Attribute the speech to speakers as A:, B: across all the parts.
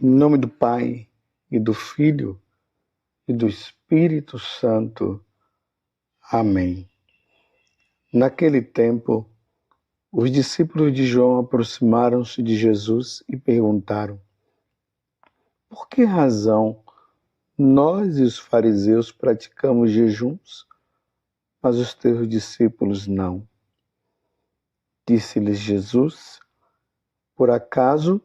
A: Em nome do Pai, e do Filho, e do Espírito Santo. Amém. Naquele tempo, os discípulos de João aproximaram-se de Jesus e perguntaram: por que razão nós e os fariseus praticamos jejuns, mas os teus discípulos não? Disse-lhes Jesus: por acaso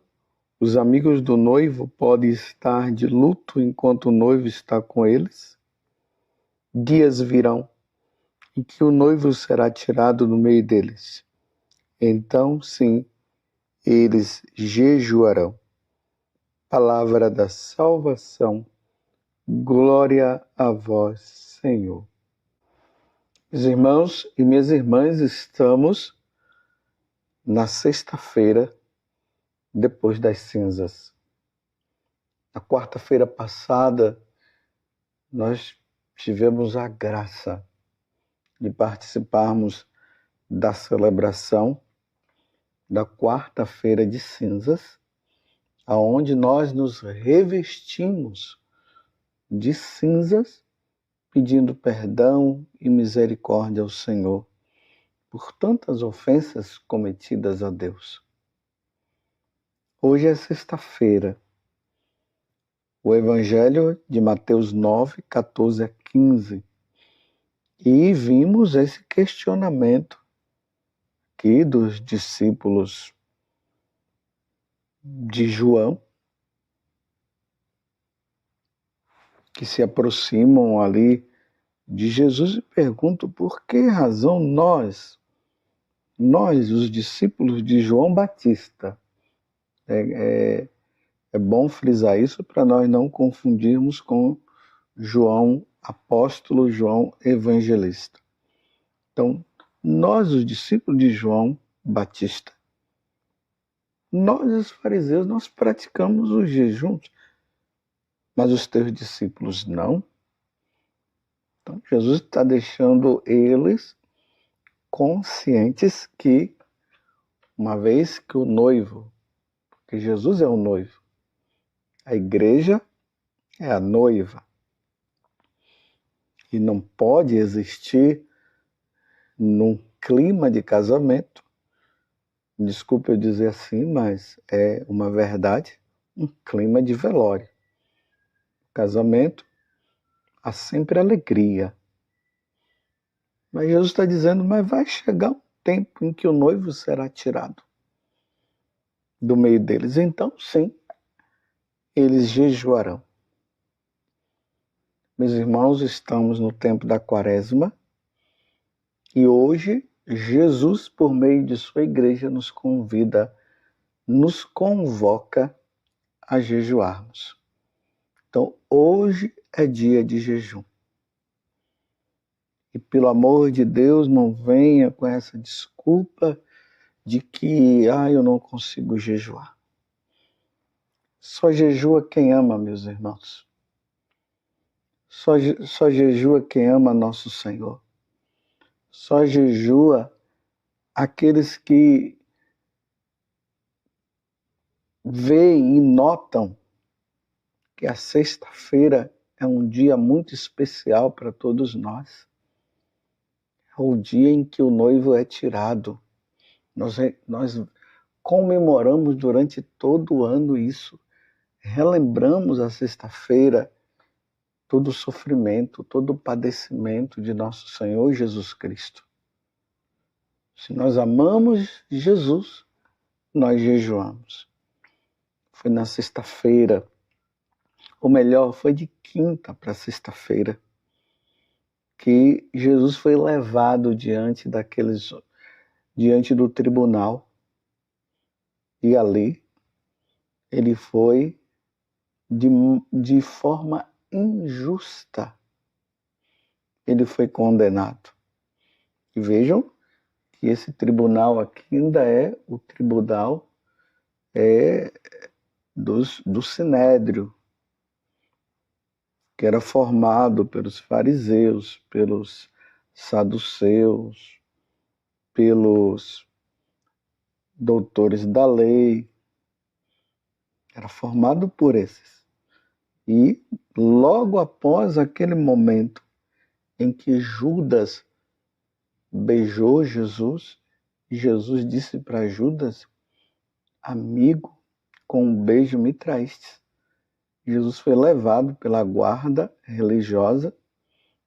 A: os amigos do noivo podem estar de luto enquanto o noivo está com eles? Dias virão em que o noivo será tirado do meio deles. Então, sim, eles jejuarão. Palavra da salvação. Glória a vós, Senhor. Meus irmãos e minhas irmãs, estamos na sexta-feira depois das cinzas. Na quarta-feira passada, nós tivemos a graça de participarmos da celebração da quarta-feira de cinzas, aonde nós nos revestimos de cinzas, pedindo perdão e misericórdia ao Senhor por tantas ofensas cometidas a Deus. Hoje é sexta-feira. O Evangelho de Mateus 9, 14 a 15. E vimos esse questionamento aqui dos discípulos de João, que se aproximam ali de Jesus e perguntam por que razão nós, os discípulos de João Batista, é bom frisar isso para nós não confundirmos com João apóstolo, João evangelista. Então, nós, os discípulos de João Batista, nós, os fariseus, nós praticamos os jejuns, mas os teus discípulos não. Então, Jesus está deixando eles conscientes que, uma vez que o noivo, porque Jesus é o noivo, a igreja é a noiva, e não pode existir num clima de casamento, desculpe eu dizer assim, mas é uma verdade, um clima de velório. Casamento, há sempre alegria. Mas Jesus está dizendo, mas vai chegar um tempo em que o noivo será tirado do meio deles. Então, sim, eles jejuarão. Meus irmãos, estamos no tempo da Quaresma e hoje Jesus, por meio de sua igreja, nos convida, nos convoca a jejuarmos. Então, hoje é dia de jejum. E pelo amor de Deus, não venha com essa desculpa de que eu não consigo jejuar. Só jejua quem ama, meus irmãos. Só jejua quem ama nosso Senhor. Só jejua aqueles que veem e notam que a sexta-feira é um dia muito especial para todos nós. É o dia em que o noivo é tirado. Nós comemoramos durante todo o ano isso. Relembramos a sexta-feira, todo o sofrimento, todo o padecimento de nosso Senhor Jesus Cristo. Se nós amamos Jesus, nós jejuamos. Foi na sexta-feira, ou melhor, foi de quinta para sexta-feira, que Jesus foi levado diante do tribunal. E ali, ele foi de forma injusta. Ele foi condenado. E vejam que esse tribunal aqui ainda é o tribunal do Sinédrio, que era formado pelos fariseus, pelos saduceus, pelos doutores da lei. era formado por esses. E logo após aquele momento em que Judas beijou Jesus, Jesus disse para Judas: amigo, com um beijo me traíste. Jesus foi levado pela guarda religiosa,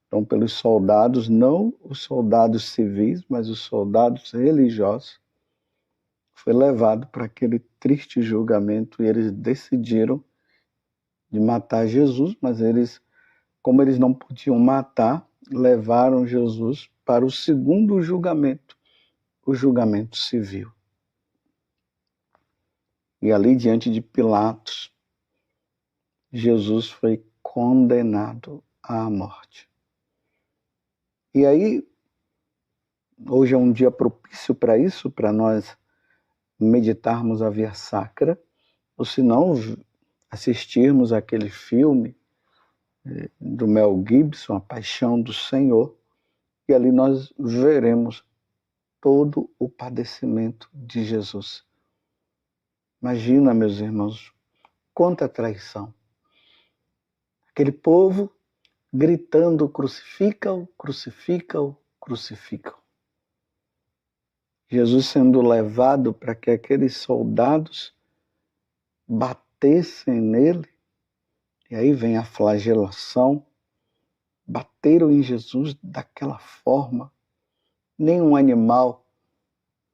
A: então pelos soldados, não os soldados civis, mas os soldados religiosos, foi levado para aquele triste julgamento e eles decidiram de matar Jesus, mas como eles não podiam matar, levaram Jesus para o segundo julgamento, o julgamento civil. E ali diante de Pilatos, Jesus foi condenado à morte. E aí, hoje é um dia propício para isso, para nós meditarmos a Via Sacra, ou se não, assistirmos aquele filme do Mel Gibson, A Paixão do Senhor, e ali nós veremos todo o padecimento de Jesus. Imagina, meus irmãos, quanta traição. Aquele povo gritando: crucifica-o, crucifica-o, crucifica-o. Jesus sendo levado para que aqueles soldados batessem nele, e aí vem a flagelação. Bateram em Jesus daquela forma. Nenhum animal,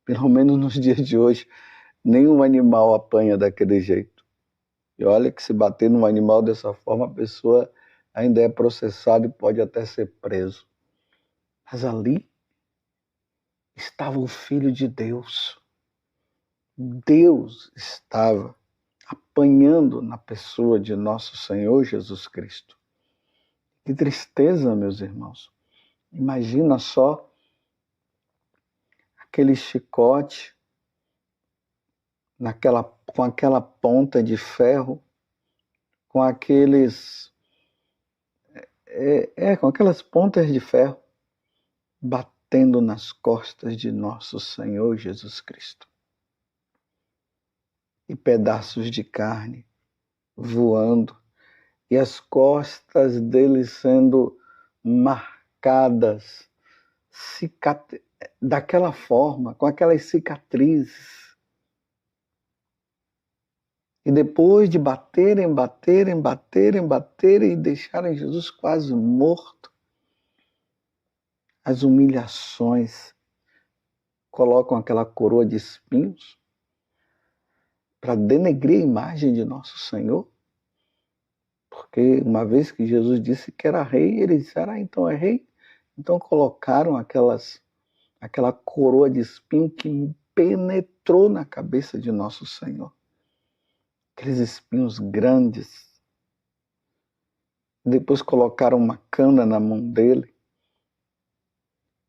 A: pelo menos nos dias de hoje, nenhum animal apanha daquele jeito. E olha que se bater num animal dessa forma, a pessoa ainda é processada e pode até ser preso. Mas ali estava o Filho de Deus. Deus estava apanhando na pessoa de nosso Senhor Jesus Cristo. Que tristeza, meus irmãos. Imagina só aquele chicote com aquela ponta de ferro, com aquelas pontas de ferro batendo nas costas de nosso Senhor Jesus Cristo. E pedaços de carne voando, e as costas dele sendo marcadas daquela forma, com aquelas cicatrizes. E depois de baterem e deixarem Jesus quase morto, as humilhações, colocam aquela coroa de espinhos para denegrir a imagem de nosso Senhor. Porque uma vez que Jesus disse que era rei, eles disseram: então é rei? Então colocaram aquela coroa de espinho que penetrou na cabeça de nosso Senhor. Aqueles espinhos grandes. Depois colocaram uma cana na mão dele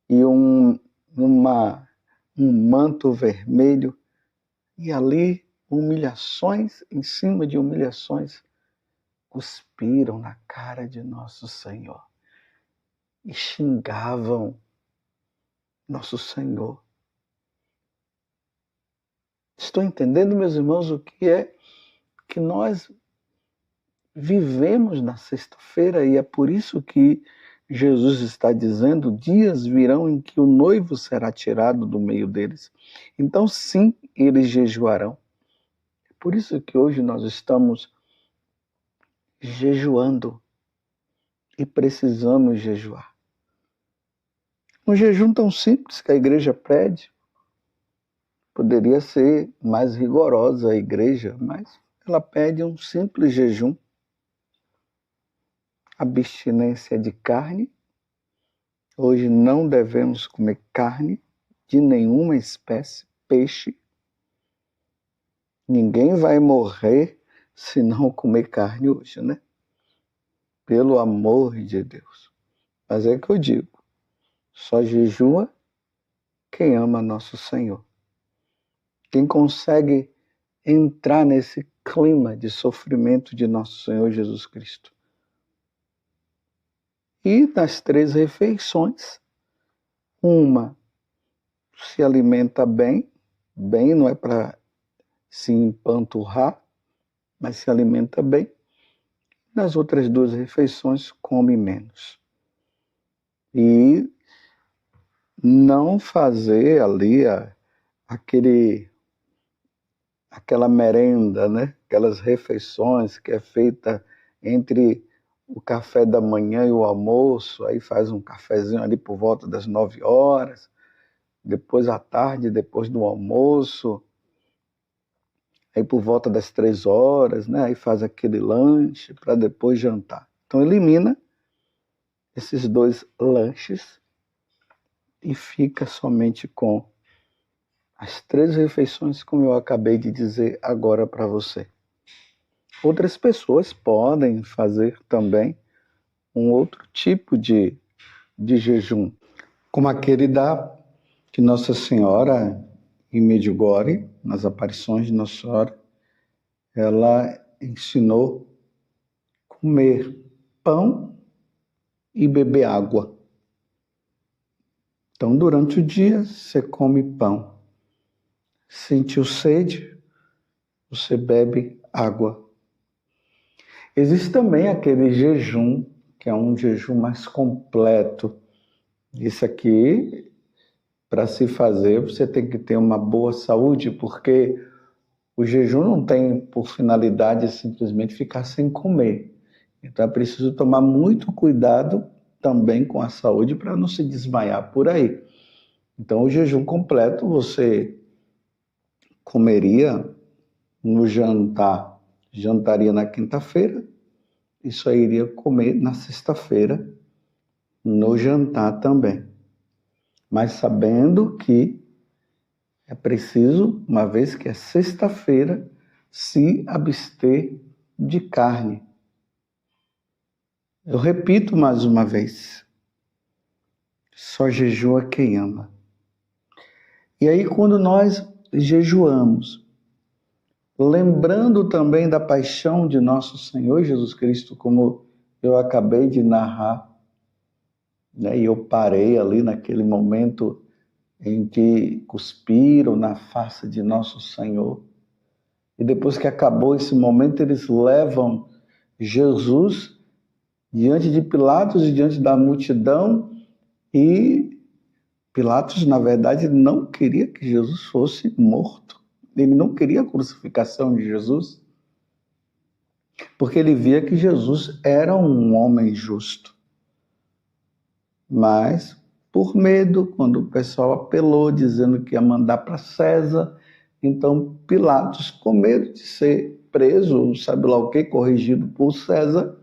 A: e um manto vermelho. E ali, humilhações em cima de humilhações, cuspiram na cara de nosso Senhor e xingavam nosso Senhor. Estou entendendo, meus irmãos, o que é que nós vivemos na sexta-feira, e é por isso que Jesus está dizendo: dias virão em que o noivo será tirado do meio deles. Então, sim, eles jejuarão. É por isso que hoje nós estamos jejuando e precisamos jejuar. Um jejum tão simples que a igreja pede. Poderia ser mais rigorosa a igreja, mas ela pede um simples jejum. Abstinência de carne. Hoje não devemos comer carne de nenhuma espécie, peixe. Ninguém vai morrer se não comer carne hoje, né? Pelo amor de Deus. Mas é que eu digo, só jejua quem ama nosso Senhor. Quem consegue entrar nesse clima de sofrimento de nosso Senhor Jesus Cristo. E nas 3 refeições, uma se alimenta bem não é para se empanturrar, mas se alimenta bem. Nas outras 2 refeições, come menos. E não fazer ali aquela merenda, né? Aquelas refeições que é feita entre o café da manhã e o almoço, aí faz um cafezinho ali por volta das 9 horas, depois à tarde, depois do almoço, aí por volta das 3 horas, né? Aí faz aquele lanche para depois jantar. Então elimina esses 2 lanches e fica somente com as 3 refeições, como eu acabei de dizer agora para você. Outras pessoas podem fazer também um outro tipo de jejum, como aquele que Nossa Senhora, em Medjugorje, nas aparições de Nossa Senhora, ela ensinou comer pão e beber água. Então, durante o dia, você come pão. Sentiu sede, você bebe água. Existe também aquele jejum, que é um jejum mais completo. Isso aqui, para se fazer, você tem que ter uma boa saúde, porque o jejum não tem por finalidade simplesmente ficar sem comer. Então é preciso tomar muito cuidado também com a saúde para não se desmaiar por aí. Então o jejum completo você comeria no jantar, jantaria na quinta-feira, e só iria comer na sexta-feira, no jantar também. Mas sabendo que é preciso, uma vez que é sexta-feira, se abster de carne. Eu repito mais uma vez, só jejua quem ama. E aí quando nós jejuamos, lembrando também da paixão de nosso Senhor Jesus Cristo, como eu acabei de narrar, né? E eu parei ali naquele momento em que cuspiram na face de nosso Senhor. E depois que acabou esse momento, eles levam Jesus diante de Pilatos e diante da multidão, e Pilatos, na verdade, não queria que Jesus fosse morto. Ele não queria a crucificação de Jesus, porque ele via que Jesus era um homem justo. Mas, por medo, quando o pessoal apelou, dizendo que ia mandar para César, então Pilatos, com medo de ser preso, sabe lá o que, corrigido por César,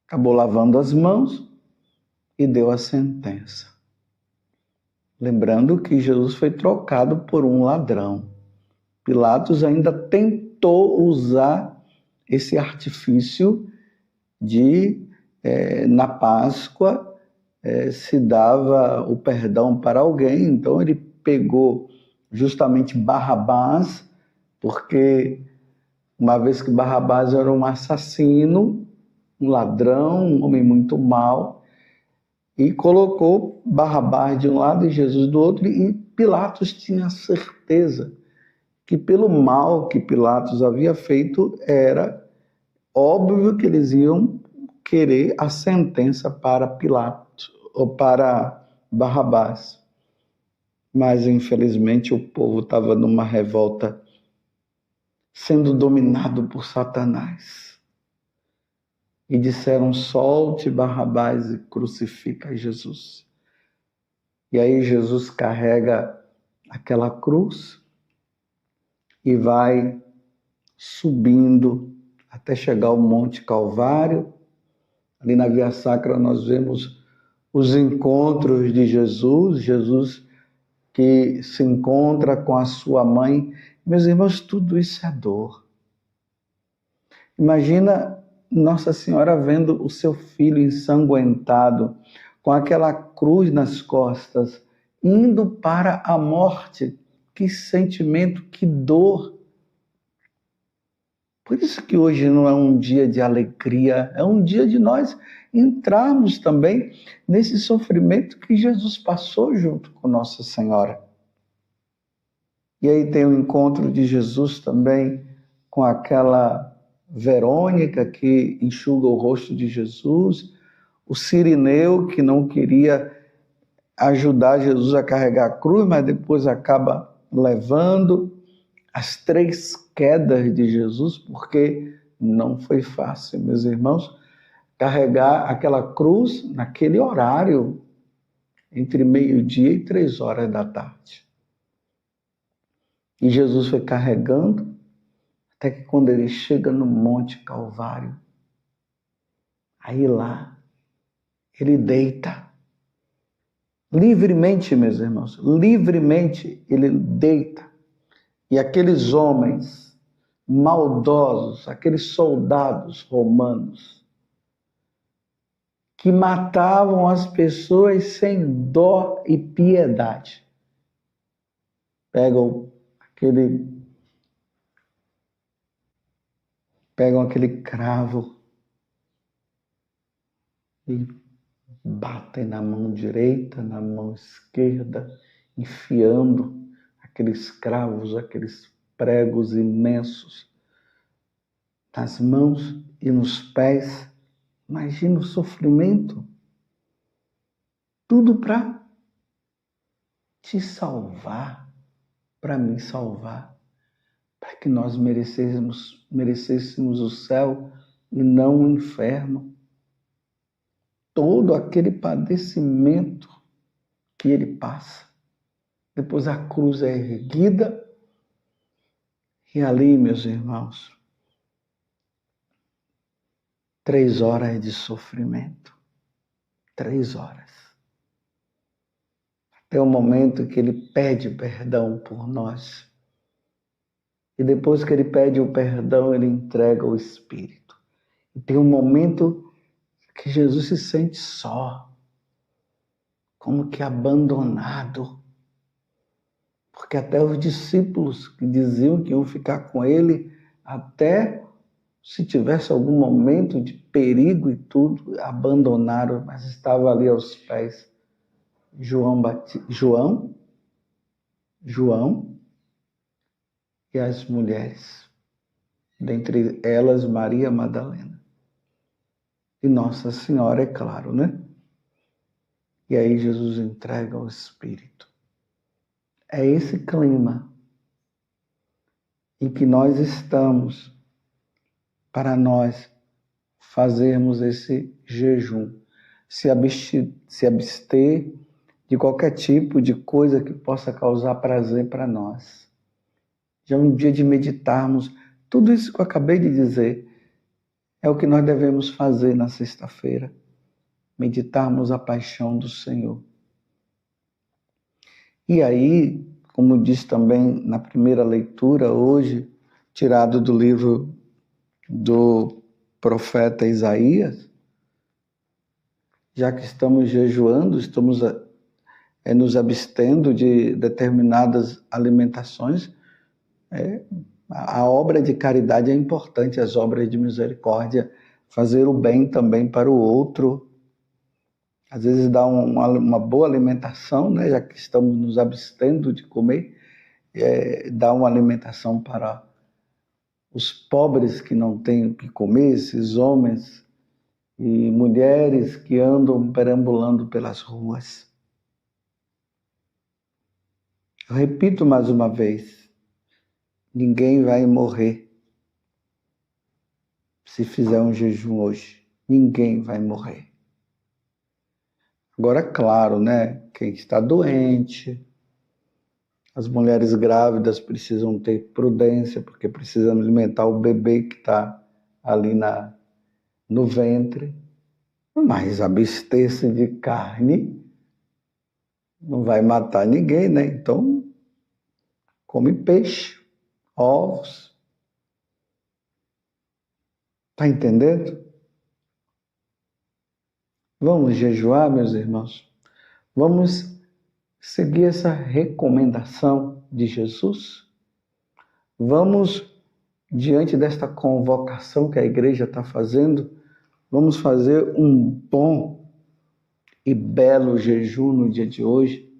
A: acabou lavando as mãos e deu a sentença. Lembrando que Jesus foi trocado por um ladrão. Pilatos ainda tentou usar esse artifício de, na Páscoa, se dava o perdão para alguém, então ele pegou justamente Barrabás, porque uma vez que Barrabás era um assassino, um ladrão, um homem muito mau, e colocou Barrabás de um lado e Jesus do outro, e Pilatos tinha certeza que pelo mal que Pilatos havia feito, era óbvio que eles iam querer a sentença para Pilatos, ou para Barrabás. Mas, infelizmente, o povo estava numa revolta, sendo dominado por Satanás. E disseram, solte Barrabás e crucifica Jesus. E aí Jesus carrega aquela cruz e vai subindo até chegar ao Monte Calvário. Ali na Via Sacra nós vemos os encontros de Jesus, Jesus que se encontra com a sua mãe. Meus irmãos, tudo isso é dor. Imagina Nossa Senhora vendo o seu filho ensanguentado, com aquela cruz nas costas, indo para a morte. Que sentimento, que dor. Por isso que hoje não é um dia de alegria, é um dia de nós entrarmos também nesse sofrimento que Jesus passou junto com Nossa Senhora. E aí tem o encontro de Jesus também com aquela Verônica que enxuga o rosto de Jesus, o Cirineu que não queria ajudar Jesus a carregar a cruz, mas depois acaba levando, as 3 quedas de Jesus, porque não foi fácil, meus irmãos, carregar aquela cruz naquele horário, entre meio-dia e 3 horas da tarde. E Jesus foi carregando, até que quando ele chega no Monte Calvário, aí lá, ele deita. Livremente, meus irmãos, livremente ele deita. E aqueles homens maldosos, aqueles soldados romanos, que matavam as pessoas sem dó e piedade, pegam aquele cravo e batem na mão direita, na mão esquerda, enfiando aqueles cravos, aqueles pregos imensos nas mãos e nos pés. Imagina o sofrimento. Tudo para te salvar, para me salvar, para que nós merecêssemos o céu e não o inferno. Todo aquele padecimento que ele passa. Depois a cruz é erguida e ali, meus irmãos, 3 horas de sofrimento. 3 horas. Até o momento que ele pede perdão por nós. E depois que ele pede o perdão, ele entrega o Espírito. E tem um momento que Jesus se sente só, como que abandonado. Porque até os discípulos que diziam que iam ficar com ele, até se tivesse algum momento de perigo e tudo, abandonaram, mas estava ali aos pés. João e as mulheres, dentre elas Maria Madalena. E Nossa Senhora, é claro, né? E aí Jesus entrega o Espírito. É esse clima em que nós estamos para nós fazermos esse jejum, se abster de qualquer tipo de coisa que possa causar prazer para nós. Já é um dia de meditarmos. Tudo isso que eu acabei de dizer é o que nós devemos fazer na sexta-feira. Meditarmos a paixão do Senhor. E aí, como diz também na primeira leitura hoje, tirado do livro do profeta Isaías, já que estamos jejuando, estamos nos abstendo de determinadas alimentações, a obra de caridade é importante, as obras de misericórdia, fazer o bem também para o outro. Às vezes dá uma boa alimentação, né, já que estamos nos abstendo de comer, dá uma alimentação para os pobres que não têm o que comer, esses homens e mulheres que andam perambulando pelas ruas. Eu repito mais uma vez, ninguém vai morrer se fizer um jejum hoje. Ninguém vai morrer. Agora, claro, né? Quem está doente, as mulheres grávidas precisam ter prudência, porque precisam alimentar o bebê que está ali no ventre. Mas abster-se de carne não vai matar ninguém, né? Então, come peixe, ovos. Está entendendo? Vamos jejuar, meus irmãos? Vamos seguir essa recomendação de Jesus? Vamos, diante desta convocação que a igreja está fazendo, vamos fazer um bom e belo jejum no dia de hoje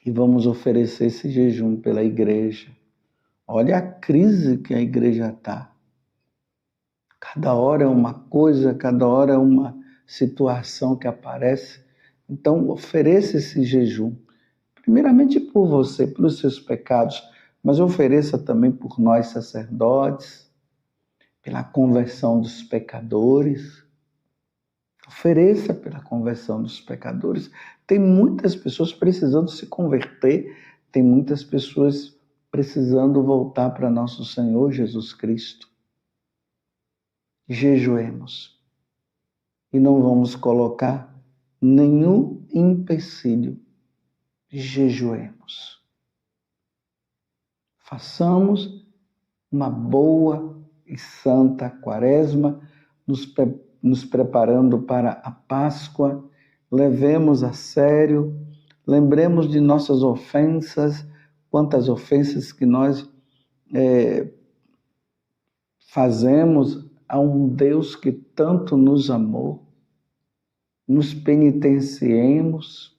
A: e vamos oferecer esse jejum pela igreja, Olha a crise que a igreja está. Cada hora é uma coisa, cada hora é uma situação que aparece. Então, ofereça esse jejum, primeiramente por você, pelos seus pecados, mas ofereça também por nós sacerdotes, pela conversão dos pecadores. Ofereça pela conversão dos pecadores. Tem muitas pessoas precisando se converter, tem muitas pessoas precisando voltar para nosso Senhor Jesus Cristo. Jejuemos e não vamos colocar nenhum empecilho. Jejuemos. Façamos uma boa e santa quaresma, nos preparando para a Páscoa, levemos a sério, lembremos de nossas ofensas, quantas ofensas que nós fazemos a um Deus que tanto nos amou, nos penitenciemos,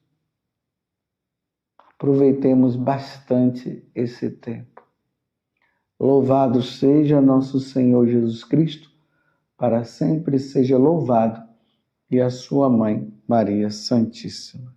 A: aproveitemos bastante esse tempo. Louvado seja nosso Senhor Jesus Cristo, para sempre seja louvado, e a sua mãe, Maria Santíssima.